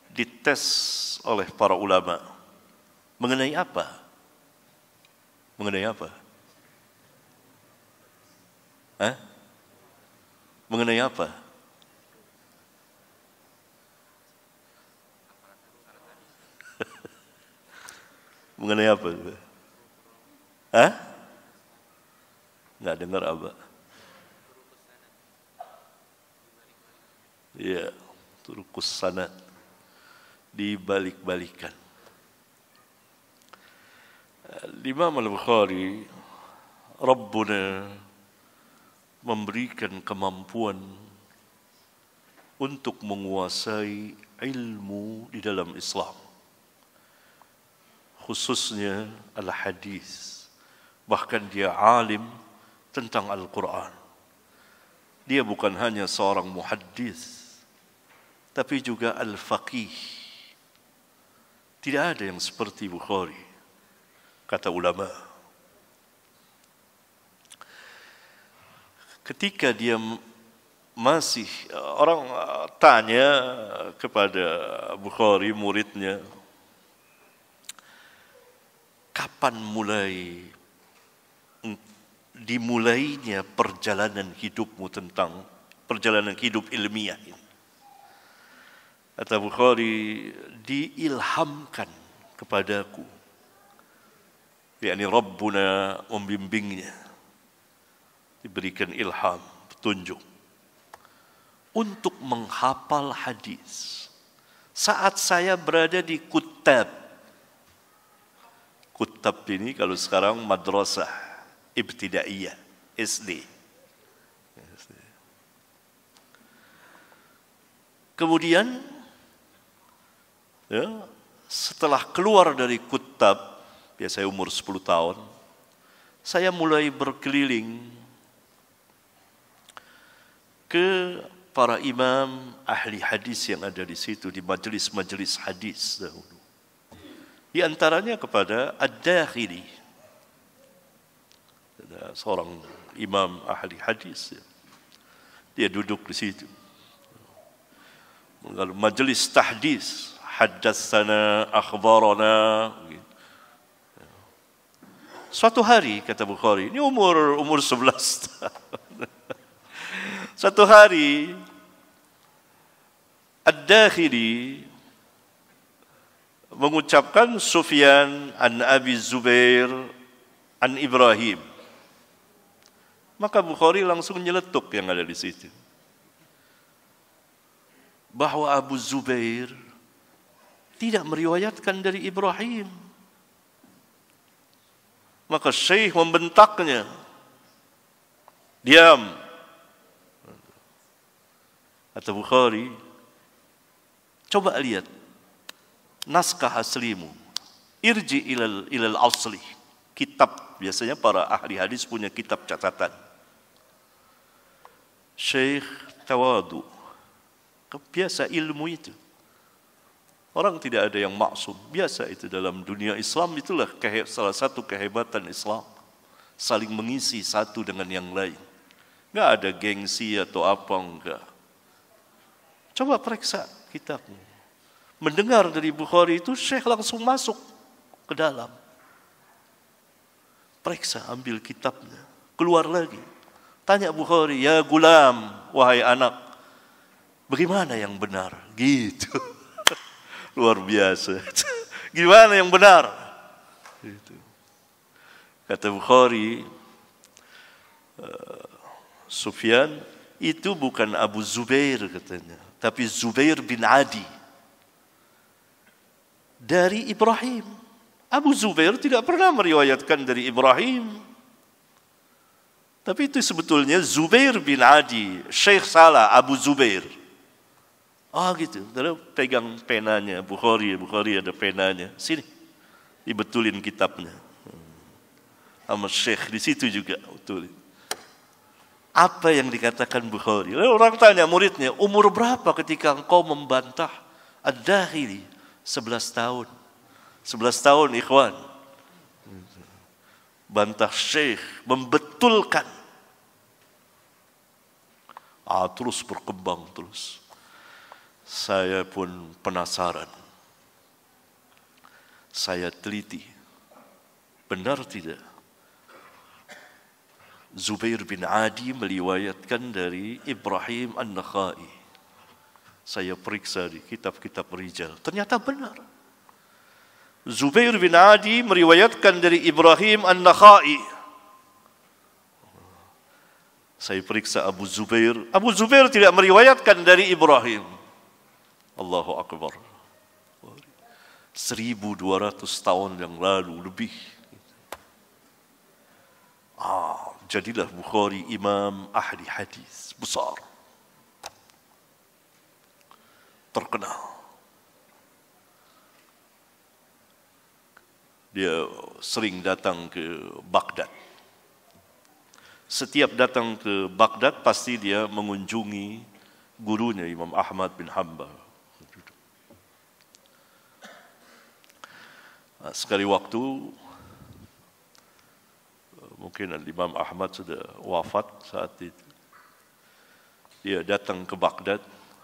dites oleh para ulama mengenai apa? Mengenai apa? Hah? Mengenai apa? Mengenai apa? Hah? Nggak dengar apa? Ya, turukus sanad dibalik-balikan. Imam Al-Bukhari, Rabbuna memberikan kemampuan untuk menguasai ilmu di dalam Islam, khususnya al-hadis. Bahkan dia alim tentang Al-Quran. Dia bukan hanya seorang muhaddis, tapi juga al-faqih. Tidak ada yang seperti Bukhari, kata ulama. Ketika dia masih, orang tanya kepada Bukhari, muridnya, kapan dimulainya perjalanan hidupmu tentang perjalanan hidup ilmiah ini? Kata Bukhari, diilhamkan kepadaku, yakni Rabbuna membimbingnya, diberikan ilham, petunjuk untuk menghafal hadis saat saya berada di kutab. Kutab ini kalau sekarang madrasah ibtidaiyah, SD. Kemudian ya, setelah keluar dari kutab, biasanya umur 10 tahun, saya mulai berkeliling ke para imam ahli hadis yang ada di situ, di majelis-majelis hadis dahulu. Di antaranya kepada Ad-Dakhili, seorang imam ahli hadis. Dia duduk di situ. Lalu majelis tahdis, haddatsana, akhbarana. Suatu hari, kata Bukhari, ini umur 11 tahun. Suatu hari, Ad-Dakhili mengucapkan Sufyan an Abi Zubair an Ibrahim. Maka Bukhari langsung nyeletuk yang ada di situ, bahwa Abu Zubair tidak meriwayatkan dari Ibrahim. Maka Syekh membentaknya, diam. Kata Bukhari, coba lihat naskah aslimu, irji ilal asli. Kitab, biasanya para ahli hadis punya kitab catatan. Syekh tawadu, biasa ilmu itu. Orang tidak ada yang maksum, biasa itu dalam dunia Islam. Itulah salah satu kehebatan Islam, saling mengisi satu dengan yang lain. Enggak ada gengsi atau apa, enggak. Coba periksa kitabnya. Mendengar dari Bukhari itu, Syekh langsung masuk ke dalam. Periksa, ambil kitabnya, keluar lagi. Tanya Bukhari, ya gulam, wahai anak, bagaimana yang benar? Gitu. Luar biasa. Gimana yang benar? Gitu. Kata Bukhari, Sufyan itu bukan Abu Zubair katanya, tapi Zubair bin Adi dari Ibrahim. Abu Zubair tidak pernah meriwayatkan dari Ibrahim. Tapi itu sebetulnya Zubair bin Adi. Syekh salah, Abu Zubair. Oh gitu. Lalu pegang penanya Bukhari ada penanya. Sini, dibetulin kitabnya. Sama Syekh di situ juga betulin. Apa yang dikatakan Bukhari? Lalu orang tanya muridnya, umur berapa ketika engkau membantah Ad-Dakhili? 11 tahun. 11 tahun, ikhwan. Bantah Syekh, membetulkan. Terus berkembang terus. Saya pun penasaran. Saya teliti. Benar tidak? Zubair bin Adi meriwayatkan dari Ibrahim An-Nakhai. Saya periksa di kitab-kitab rijal. Ternyata benar. Zubair bin Adi meriwayatkan dari Ibrahim An-Nakhai. Saya periksa Abu Zubair. Abu Zubair tidak meriwayatkan dari Ibrahim. Allahu Akbar. 1200 tahun yang lalu lebih. Jadilah Bukhari imam ahli hadis besar. Terkenal. Dia sering datang ke Baghdad. Setiap datang ke Baghdad pasti dia mengunjungi gurunya Imam Ahmad bin Hanbal. Sekali waktu mungkin Imam Ahmad sudah wafat saat itu. Dia datang ke Baghdad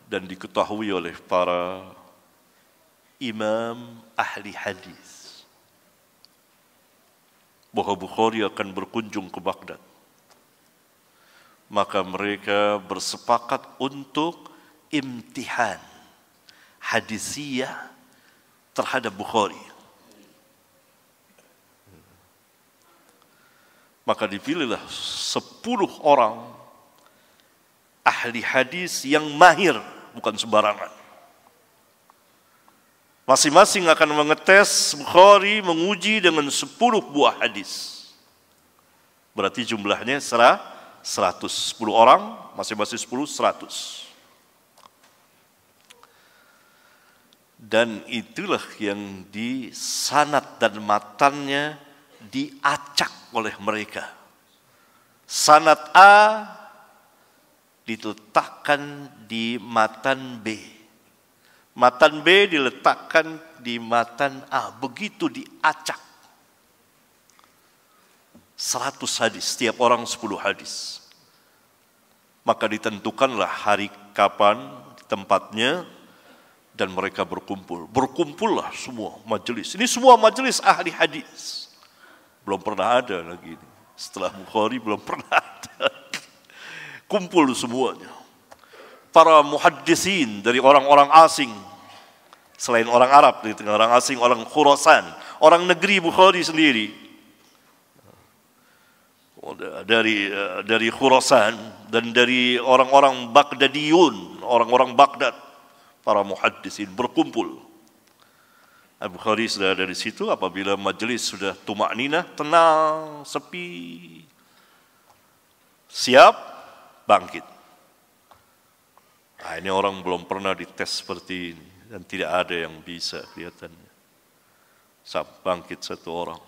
dan diketahui oleh para imam ahli hadis bahwa Bukhari akan berkunjung ke Baghdad. Maka mereka bersepakat untuk imtihan hadisiyah terhadap Bukhari. Maka dipilihlah 10 orang ahli hadis yang mahir, bukan sembarangan. Masing-masing akan mengetes Bukhari, menguji dengan 10 buah hadis. Berarti jumlahnya 100. 10 orang, masing-masing 10, 100. Dan itulah yang di sanad dan matannya diacak oleh mereka. Sanad A diletakkan di matan B. Matan B diletakkan di matan A. Begitu diacak. 100 hadis, setiap orang 10 hadis. Maka ditentukanlah hari kapan, tempatnya, dan mereka berkumpul. Berkumpullah semua majelis. Ini semua majelis ahli hadis. Belum pernah ada lagi ini. Setelah Bukhari belum pernah ada. Kumpul semuanya. Para muhaddisin dari orang-orang asing. Selain orang Arab, orang asing, orang Khurasan. Orang negeri Bukhari sendiri. Dari Khurasan dan dari orang-orang Baghdadiyun, orang-orang Baghdad, para muhaddisin berkumpul. Bukhari sudah dari situ. Apabila majelis sudah tumakninah, tenang, sepi, siap bangkit. Ini orang belum pernah dites seperti ini dan tidak ada yang bisa kelihatannya. Saat bangkit satu orang,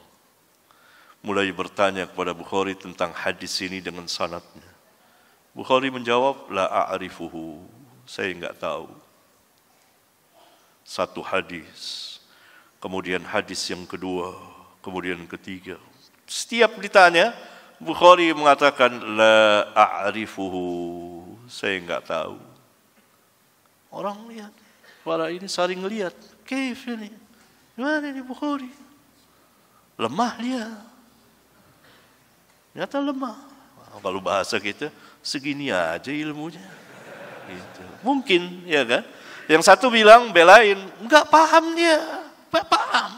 mulai bertanya kepada Bukhari tentang hadis ini dengan sanadnya. Bukhari menjawab, la a'rifuhu, saya enggak tahu. Satu hadis, kemudian hadis yang kedua, kemudian ketiga. Setiap ditanya, Bukhari mengatakan, la a'rifuhu, saya enggak tahu. Orang lihat, para ini saling lihat, kaif ini, gimana ini Bukhari? Lemah dia. Ternyata lemah. Kalau bahasa kita, segini aja ilmunya. Gitu. Mungkin, ya kan? Yang satu bilang, belain. Enggak paham dia. Enggak paham.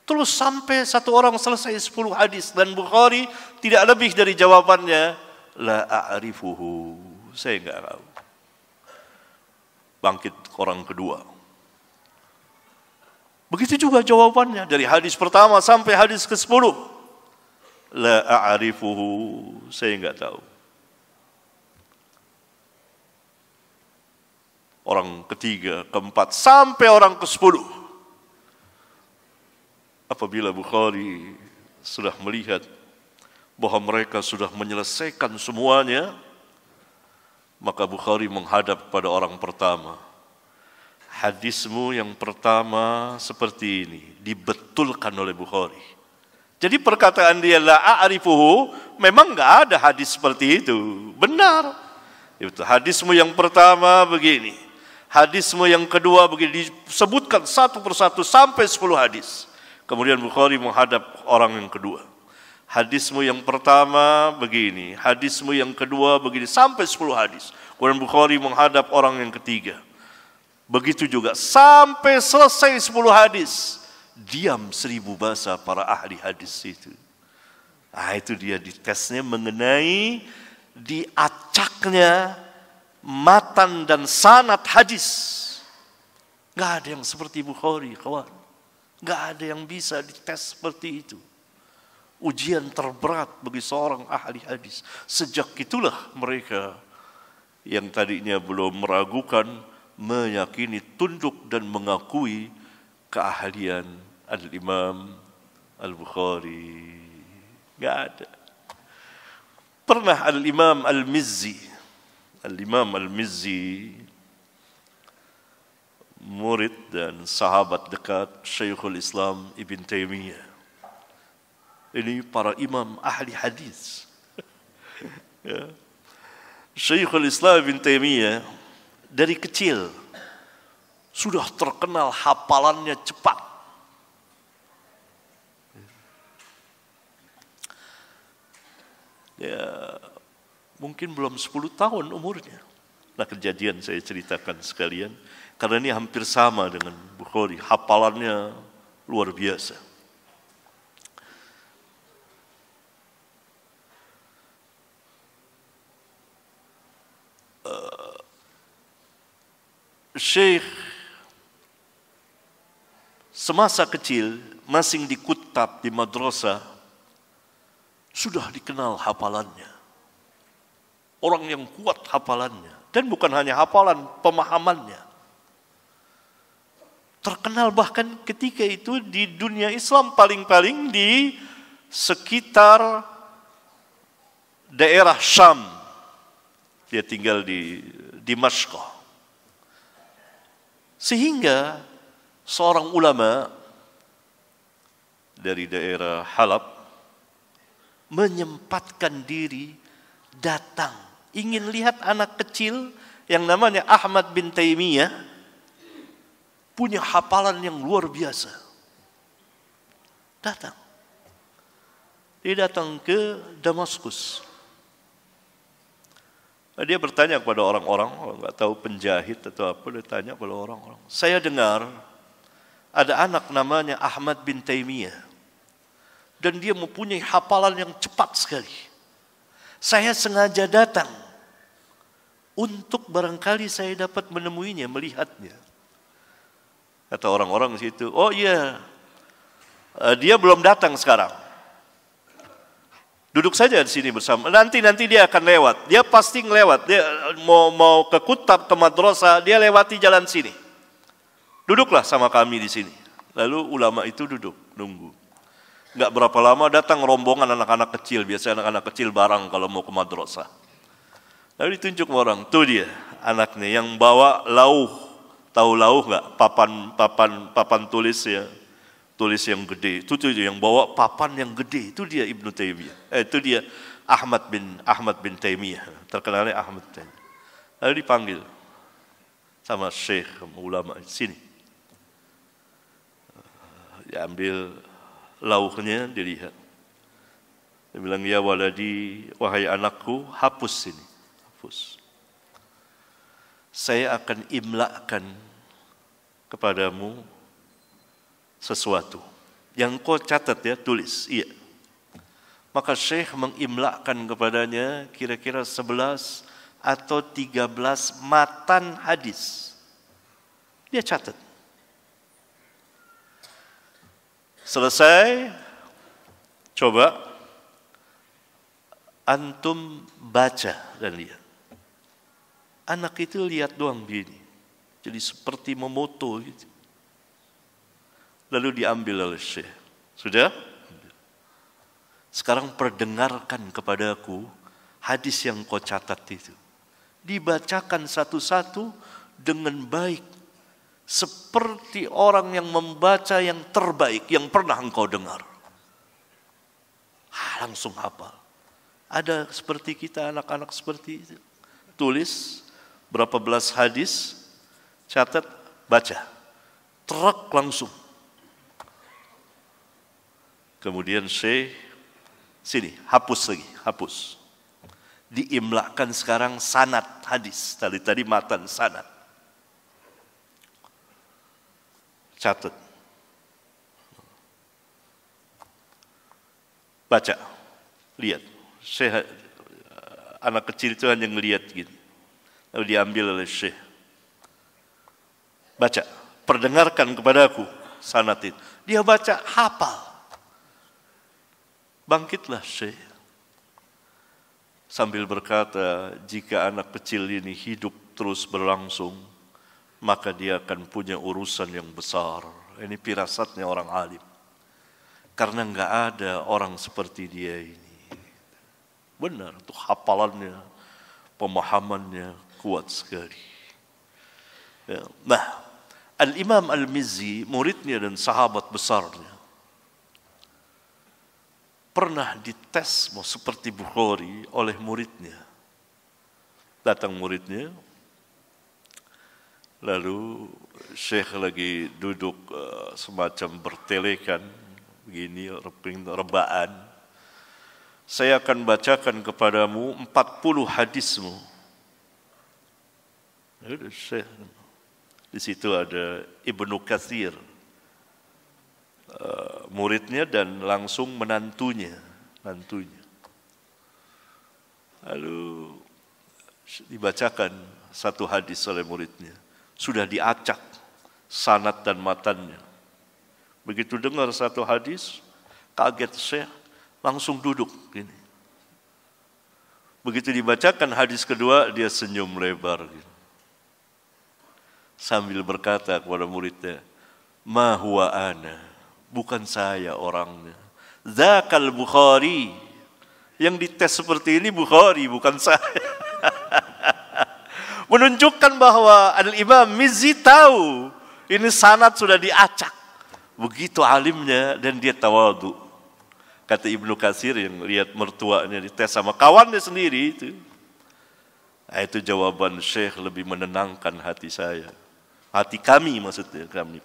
Terus sampai satu orang selesai 10 hadis. Dan Bukhari tidak lebih dari jawabannya. La a'rifuhu. Saya enggak tahu. Bangkit orang kedua. Begitu juga jawabannya. Dari hadis pertama sampai hadis ke-10. La a'rifuhu, saya enggak tahu. Orang ketiga, keempat, sampai orang ke-10. Apabila Bukhari sudah melihat bahwa mereka sudah menyelesaikan semuanya, maka Bukhari menghadap pada orang pertama. Hadismu yang pertama seperti ini, dibetulkan oleh Bukhari. Jadi perkataan dia la a'rifuhu memang enggak ada hadis seperti itu. Benar. Itu hadismu yang pertama begini, hadismu yang kedua begini, disebutkan satu persatu sampai 10 hadis. Kemudian Bukhari menghadap orang yang kedua. Hadismu yang pertama begini, hadismu yang kedua begini, sampai 10 hadis. Kemudian Bukhari menghadap orang yang ketiga. Begitu juga sampai selesai 10 hadis. Diam 1000 bahasa para ahli hadis itu. Nah, itu dia ditesnya mengenai diacaknya matan dan sanad hadis. Gak ada yang seperti Bukhari, kawan. Gak ada yang bisa dites seperti itu. Ujian terberat bagi seorang ahli hadis. Sejak itulah mereka yang tadinya belum meragukan, meyakini, tunduk dan mengakui keahlian Al-Imam Al-Bukhari. Gak ada. Pernah Al-Imam Al-Mizzi, murid dan sahabat dekat Syekhul Islam Ibn Taimiyah. Ini para imam ahli hadis. Ya. Syekhul Islam Ibn Taimiyah dari kecil sudah terkenal hafalannya cepat. Ya, mungkin belum 10 tahun umurnya. Nah, kejadian saya ceritakan sekalian, karena ini hampir sama dengan Bukhari, hafalannya luar biasa. Syekh semasa kecil masih di kutab di madrasah sudah dikenal hafalannya. Orang yang kuat hafalannya. Dan bukan hanya hafalan, pemahamannya. Terkenal bahkan ketika itu di dunia Islam paling-paling di sekitar daerah Syam. Dia tinggal di Dimashq. Sehingga seorang ulama dari daerah Halab menyempatkan diri datang, ingin lihat anak kecil yang namanya Ahmad bin Taimiyah punya hafalan yang luar biasa. Datang. Dia datang ke Damaskus. Dia bertanya kepada orang-orang, nggak tahu penjahit atau apa, dia tanya kepada orang-orang. Saya dengar ada anak namanya Ahmad bin Taimiyah. Dan dia mempunyai hafalan yang cepat sekali. Saya sengaja datang untuk barangkali saya dapat menemuinya, melihatnya. Kata orang-orang di situ, oh iya, dia belum datang sekarang. Duduk saja di sini bersama. Nanti dia akan lewat. Dia pasti ngelewat. Dia mau ke kutab, ke madrasah, dia lewati jalan sini. Duduklah sama kami di sini. Lalu ulama itu duduk, nunggu. Enggak berapa lama datang rombongan anak-anak kecil. Biasanya anak-anak kecil bareng kalau mau ke madrasah. Lalu ditunjuk orang, tuh dia anaknya yang bawa lauh. Tahu lauh enggak? Papan tulis ya. Tulis yang gede. Itu dia yang bawa papan yang gede. Itu dia Ibnu Taimiyah. Itu dia Ahmad bin Taimiyah. Terkenalnya Ahmad bin Taimiyah. Lalu dipanggil sama syekh ulama sini. Diambil lauhnya, dilihat. Dia bilang, ya waladi, wahai anakku, hapus sini. Hapus. Saya akan imla'kan kepadamu sesuatu. Yang kau catat ya, tulis. Iya. Maka syekh mengimla'kan kepadanya kira-kira 11 atau 13 matan hadis. Dia catat. Selesai, coba antum baca dan lihat. Anak itu lihat doang begini. Jadi seperti memoto gitu. Lalu diambil oleh syekh. Sudah? Sekarang perdengarkan kepadaku hadis yang kau catat itu. Dibacakan satu-satu dengan baik. Seperti orang yang membaca yang terbaik yang pernah engkau dengar. Langsung hafal. Ada seperti kita anak-anak seperti itu. tulis berapa belas hadis, catat, baca. Truk langsung. Kemudian Syekh, sini, hapus lagi, hapus. Diimlakan sekarang sanad hadis. Tadi matan sanad. Catat. Baca. Lihat. Syekh, anak kecil itu hanya ngelihat gitu. Lalu diambil oleh Syekh. Baca. Perdengarkan kepadaku sanad itu. Dia baca, hafal. Bangkitlah Syekh. Sambil berkata, jika anak kecil ini hidup terus berlangsung, maka dia akan punya urusan yang besar. Ini firasatnya orang alim. Karena enggak ada orang seperti dia ini. Benar, itu hafalannya, pemahamannya kuat sekali. Ya. Nah, Al-Imam Al-Mizzi, muridnya dan sahabat besarnya, pernah dites mau seperti Bukhari oleh muridnya. Datang muridnya, lalu Syekh lagi duduk semacam bertelekan, begini, rebaan. Saya akan bacakan kepadamu 40 hadismu. Syekh, di situ ada Ibnu Katsir, muridnya dan langsung menantunya. Lalu dibacakan satu hadis oleh muridnya. Sudah diacak sanad dan matannya. Begitu dengar satu hadis, kaget Syekh, langsung duduk gini. Begitu dibacakan hadis kedua, dia senyum lebar gitu. Sambil berkata kepada muridnya, ma huwa ana, bukan saya orangnya. Dzakal Bukhari. Yang dites seperti ini Bukhari, bukan saya. Menunjukkan bahwa Al-Imam Mizzi tahu ini sanad sudah diacak. Begitu alimnya dan dia tawadhu. Kata Ibnu Katsir yang lihat mertuanya dites sama kawannya sendiri itu. Nah, itu jawaban Syekh lebih menenangkan hati saya. Hati kami maksudnya, kami.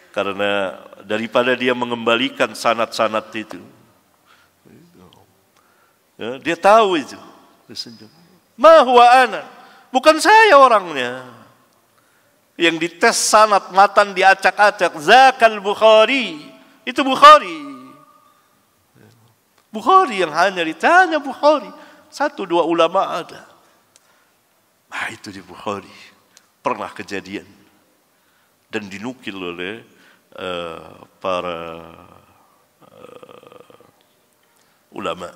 Karena daripada dia mengembalikan sanad-sanad itu. Ya, dia tahu itu. Ma huwa ana. Bukan saya orangnya. Yang dites sanad matan diacak-acak. Zakal Bukhari. Itu Bukhari. Bukhari yang hanya ditanya Bukhari. 1-2 ulama ada. Nah itu di Bukhari. Pernah kejadian. Dan dinukil oleh para ulama.